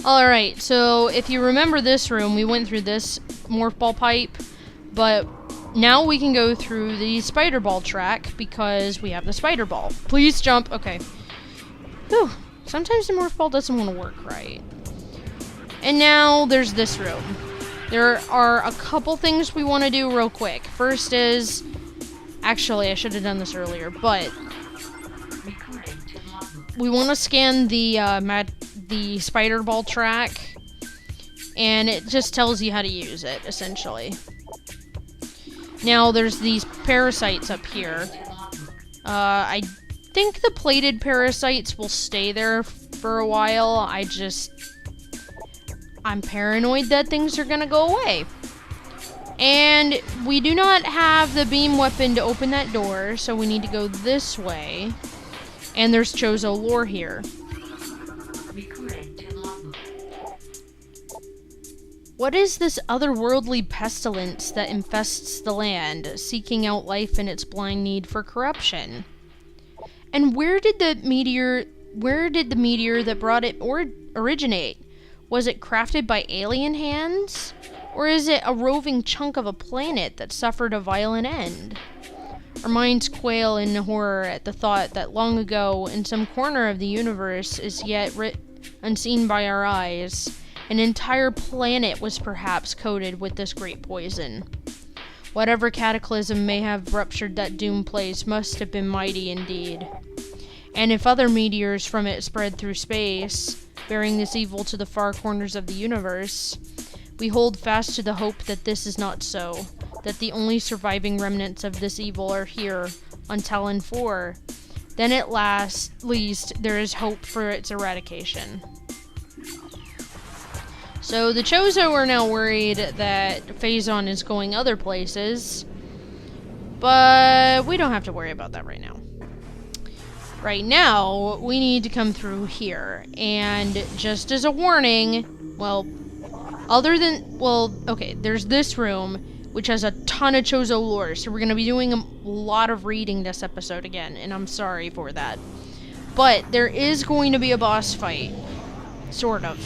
Alright, so if you remember this room, we went through this morph ball pipe, but now we can go through the spider ball track because we have the spider ball. Please jump. Okay. Whew. Sometimes the morph ball doesn't want to work right. And now there's this room. There are a couple things we want to do real quick. First is... Actually, I should have done this earlier, but... We want to scan the spider ball track, and it just tells you how to use it, essentially. Now, there's these parasites up here. I think the plated parasites will stay there for a while. I'm paranoid that things are gonna go away. And we do not have the beam weapon to open that door, so we need to go this way. And there's Chozo lore here. What is this otherworldly pestilence that infests the land, seeking out life in its blind need for corruption? And where did the meteor that brought it originate? Was it crafted by alien hands? Or is it a roving chunk of a planet that suffered a violent end? Our minds quail in horror at the thought that long ago, in some corner of the universe is yet unseen by our eyes, an entire planet was perhaps coated with this great poison. Whatever cataclysm may have ruptured that doomed place must have been mighty indeed. And if other meteors from it spread through space, bearing this evil to the far corners of the universe, we hold fast to the hope that this is not so, that the only surviving remnants of this evil are here, on Talon 4. Then at least, there is hope for its eradication. So the Chozo are now worried that Phazon is going other places, but we don't have to worry about that right now. Right now, we need to come through here, and just as a warning, there's this room, which has a ton of Chozo lore, so we're going to be doing a lot of reading this episode again, and I'm sorry for that. But there is going to be a boss fight. Sort of.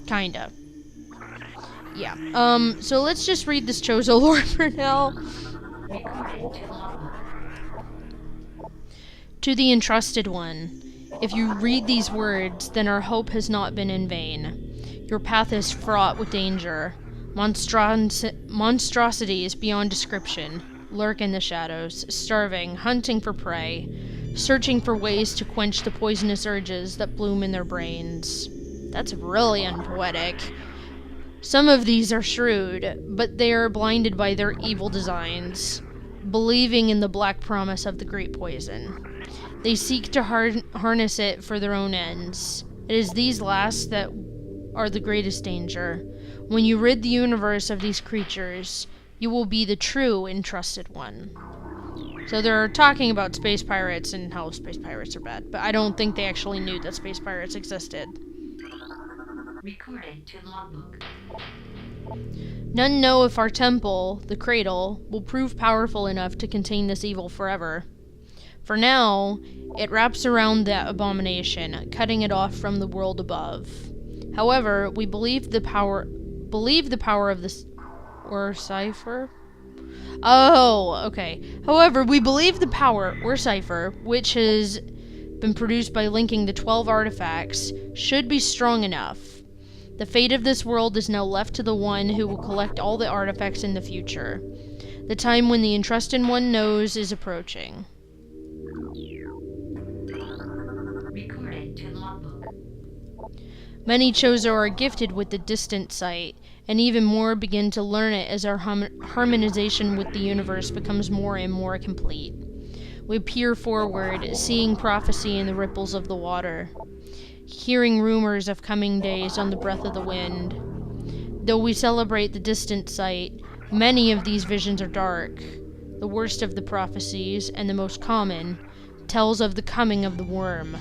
Kinda. Yeah. So let's just read this Chozo lore for now. To the Entrusted One, if you read these words, then our hope has not been in vain. Your path is fraught with danger. Monstrosities beyond description lurk in the shadows, starving, hunting for prey, searching for ways to quench the poisonous urges that bloom in their brains. That's really unpoetic. Some of these are shrewd, but they are blinded by their evil designs, believing in the black promise of the great poison. They seek to harness it for their own ends. It is these last that are the greatest danger. When you rid the universe of these creatures, you will be the true Entrusted One. So they're talking about space pirates and how space pirates are bad, but I don't think they actually knew that space pirates existed. Recording to logbook. None know if our temple, the Cradle, will prove powerful enough to contain this evil forever. For now, it wraps around that abomination, cutting it off from the world above. However, we believe the power of this or cipher. Oh, okay. However, we believe the power or cipher, which has been produced by linking the 12 artifacts, should be strong enough. The fate of this world is now left to the one who will collect all the artifacts in the future. The time when the Entrusted One knows is approaching. Recording to logbook. Many Chozo are gifted with the distant sight, and even more begin to learn it as our harmonization with the universe becomes more and more complete. We peer forward, seeing prophecy in the ripples of the water, hearing rumors of coming days on the breath of the wind. Though we celebrate the distant sight, many of these visions are dark. The worst of the prophecies, and the most common, tells of the coming of the worm.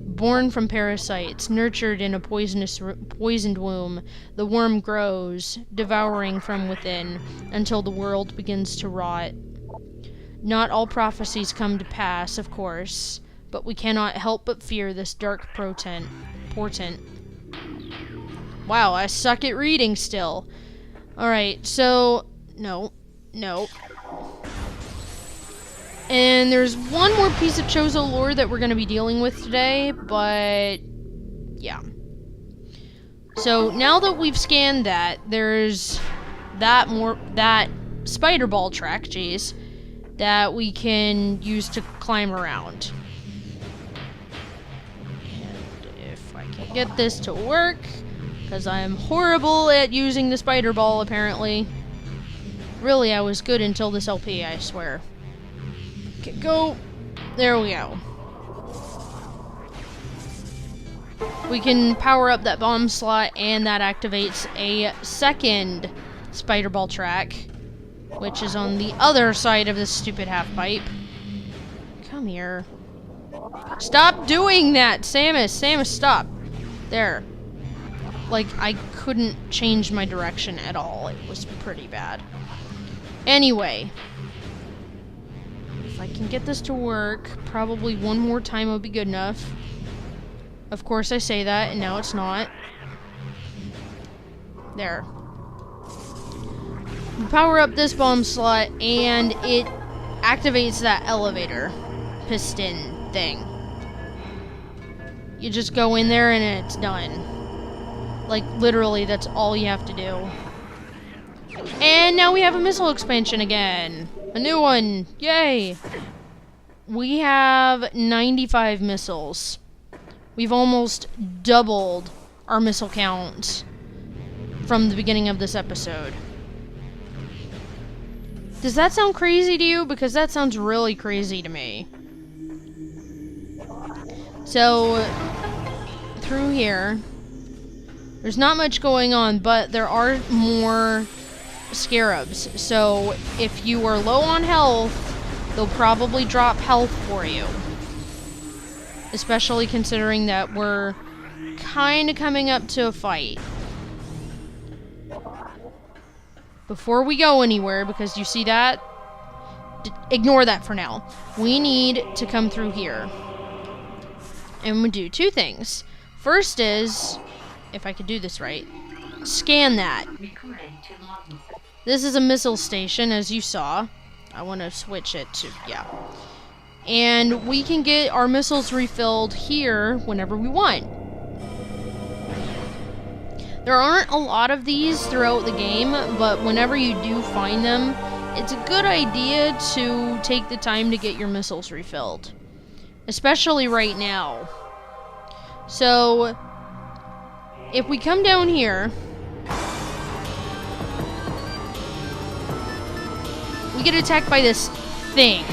Born from parasites, nurtured in a poisoned womb, the worm grows, devouring from within, until the world begins to rot. Not all prophecies come to pass, of course, but we cannot help but fear this dark portent. important. Wow, I suck at reading still. Alright, so... No. No. And there's one more piece of Chozo lore that we're going to be dealing with today, but... yeah. So, now that we've scanned that, there's that spider ball track, jeez, that we can use to climb around. And if I can get this to work, because I'm horrible at using the spider ball, apparently. Really, I was good until this LP, I swear. Okay, go. There we go. We can power up that bomb slot, and that activates a second spider ball track, which is on the other side of this stupid half pipe. Come here. Stop doing that, Samus! Samus, stop! There. Like, I couldn't change my direction at all. It was pretty bad. Anyway. If I can get this to work, probably one more time would be good enough. Of course I say that, and now it's not. There. We power up this bomb slot, and it activates that elevator piston thing. You just go in there, and it's done. Like, literally, that's all you have to do. And now we have a missile expansion again. A new one. Yay! We have 95 missiles. We've almost doubled our missile count from the beginning of this episode. Does that sound crazy to you? Because that sounds really crazy to me. So, through here, there's not much going on, but there are more scarabs. So, if you are low on health, they'll probably drop health for you. Especially considering that we're kind of coming up to a fight. Before we go anywhere, because you see that? Ignore that for now. We need to come through here. And we do two things. First is, if I could do this right, scan that. This is a missile station, as you saw. I want to switch it to, yeah. And we can get our missiles refilled here whenever we want. There aren't a lot of these throughout the game, but whenever you do find them, it's a good idea to take the time to get your missiles refilled. Especially right now. So, if we come down here, we get attacked by this thing.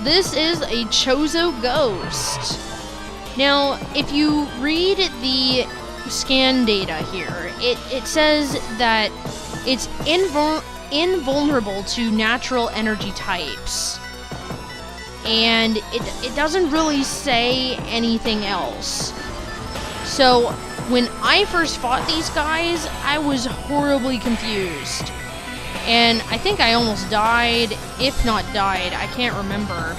This is a Chozo ghost. Now, if you read the scan data here, it says that it's invulnerable to natural energy types. And it doesn't really say anything else. So, when I first fought these guys, I was horribly confused. And I think I almost died, if not died, I can't remember.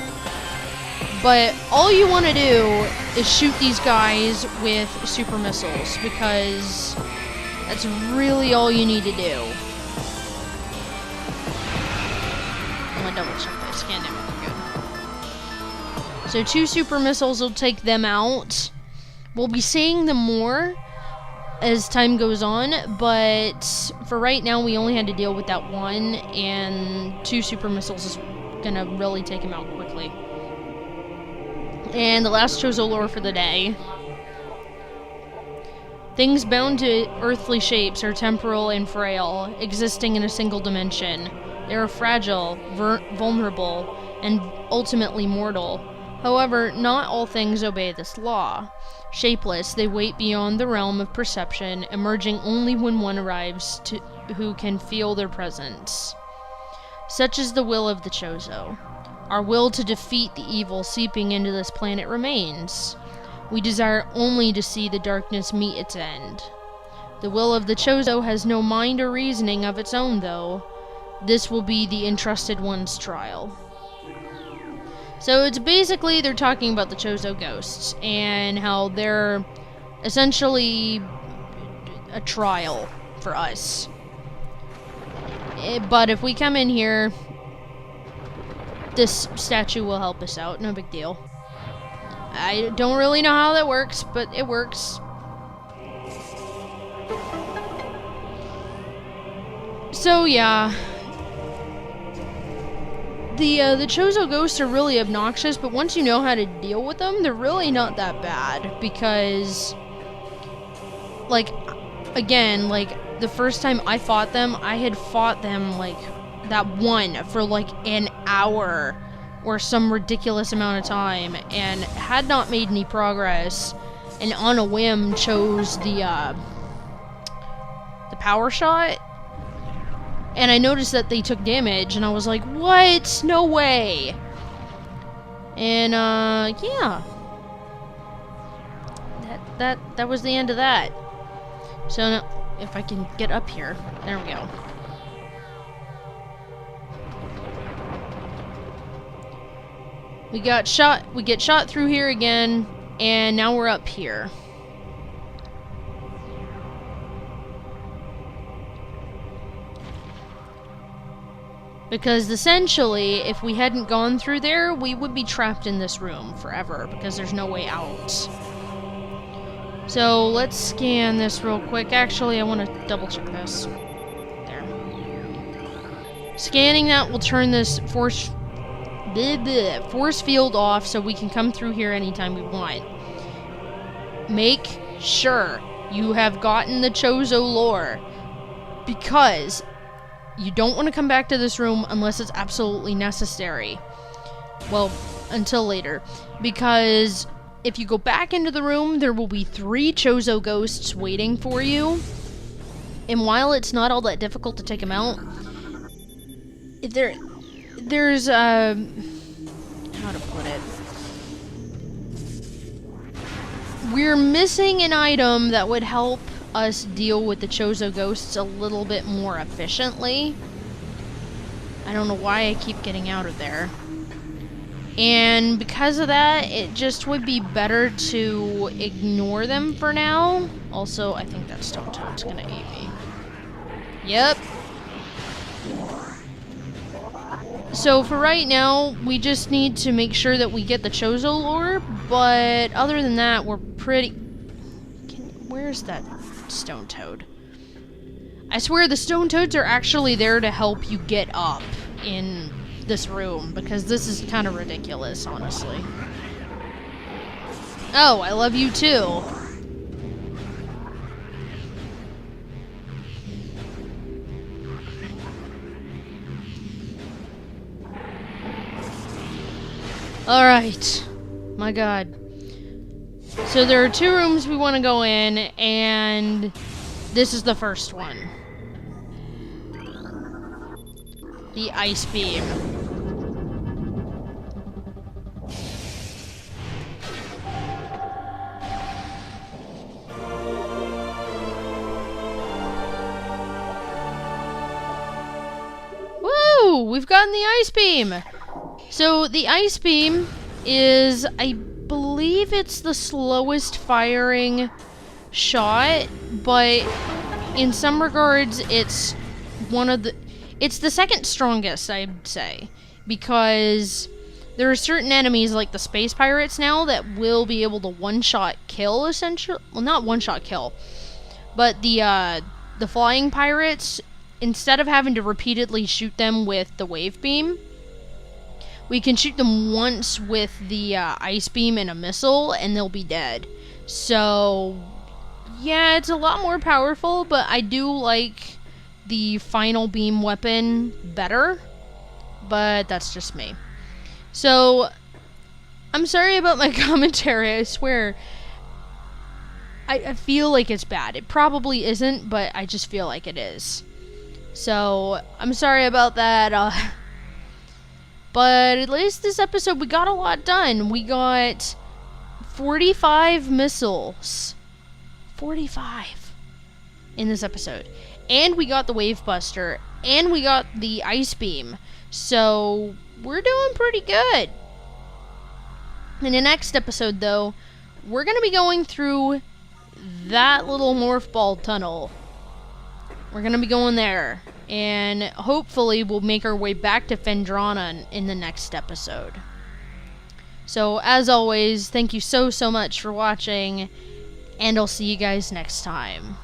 But all you want to do is shoot these guys with super missiles, because that's really all you need to do. I'm gonna double check that scan damage. Good. So 2 super missiles will take them out. We'll be seeing them more as time goes on, but for right now we only had to deal with that one, and 2 super missiles is gonna really take him out quickly. And the last Chozo lore for the day. Things bound to earthly shapes are temporal and frail, existing in a single dimension. They are fragile, vulnerable, and ultimately mortal. However, not all things obey this law. Shapeless, they wait beyond the realm of perception, emerging only when one arrives who can feel their presence. Such is the will of the Chozo. Our will to defeat the evil seeping into this planet remains. We desire only to see the darkness meet its end. The will of the Chozo has no mind or reasoning of its own, though. This will be the entrusted one's trial. So it's basically they're talking about the Chozo ghosts and how they're essentially a trial for us. But if we come in here, this statue will help us out. No big deal. I don't really know how that works, but it works. So yeah, the Chozo ghosts are really obnoxious, but once you know how to deal with them, they're really not that bad, because, like, again, like, the first time I fought them, I had fought them, like, that one for, like, an hour, or some ridiculous amount of time, and had not made any progress, and on a whim chose the power shot. And I noticed that they took damage, and I was like, what? No way! And, yeah. That was the end of that. So, now, if I can get up here. There we go. We get shot through here again, and now we're up here. Because essentially, if we hadn't gone through there, we would be trapped in this room forever, because there's no way out. So let's scan this real quick. Actually, I want to double check this. There. Scanning that will turn this force field off, so we can come through here anytime we want. Make sure you have gotten the Chozo lore, because you don't want to come back to this room unless it's absolutely necessary. Well, until later. Because if you go back into the room, there will be 3 Chozo ghosts waiting for you. And while it's not all that difficult to take them out, there's how to put it? We're missing an item that would help us deal with the Chozo ghosts a little bit more efficiently. I don't know why I keep getting out of there. And because of that, it just would be better to ignore them for now. Also, I think that stone toad's gonna eat me. Yep. So for right now, we just need to make sure that we get the Chozo lore, but other than that, we're pretty... Where's that stone toad? I swear the stone toads are actually there to help you get up in this room, because this is kind of ridiculous, honestly. Oh, I love you too. Alright. My god. So there are 2 rooms we want to go in, and this is the first one. The ice beam. Woo! We've gotten the ice beam! So the ice beam is, I believe it's the slowest firing shot, but in some regards it's it's the second strongest, I'd say, because there are certain enemies like the space pirates now that will be able to one-shot kill, essentially. Well, not one-shot kill, but the flying pirates, instead of having to repeatedly shoot them with the wave beam, we can shoot them once with the ice beam and a missile, and they'll be dead. So, yeah, it's a lot more powerful, but I do like the final beam weapon better. But that's just me. So, I'm sorry about my commentary, I swear. I feel like it's bad. It probably isn't, but I just feel like it is. So, I'm sorry about that. But at least this episode, we got a lot done. We got 45 missiles. 45 in this episode. And we got the Wave Buster. And we got the Ice Beam. So, we're doing pretty good. In the next episode, though, we're going to be going through that little morph ball tunnel. We're going to be going there. And hopefully we'll make our way back to Phendrana in the next episode. So, as always, thank you so much for watching. And I'll see you guys next time.